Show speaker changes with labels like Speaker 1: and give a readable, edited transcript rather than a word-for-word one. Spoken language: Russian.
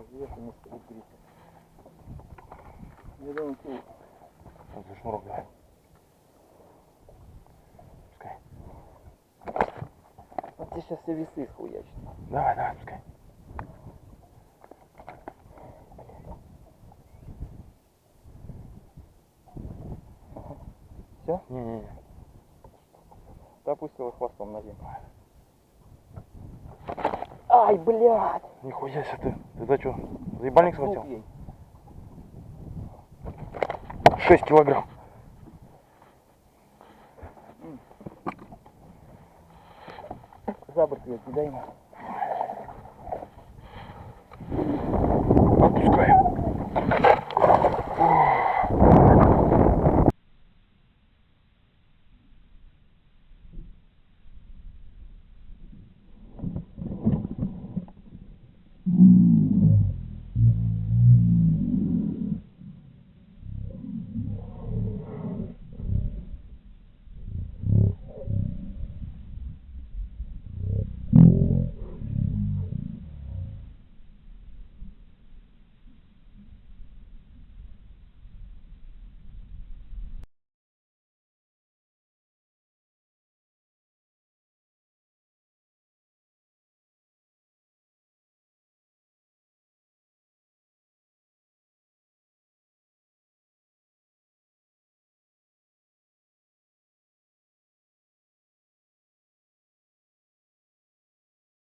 Speaker 1: вверху может перегреться. Я думаю, ты...
Speaker 2: Вот за шнурок давай. Пускай.
Speaker 1: Вот тебе сейчас все весы схуячат.
Speaker 2: Давай, давай, пускай.
Speaker 1: Все?
Speaker 2: Не-не-не.
Speaker 1: Да пусть его хвостом на землю. Ай, блядь!
Speaker 2: Нихуя себе ты. Ты за что? Заебальник схватил? 6 килограмм.
Speaker 1: За борт ее кидай ему.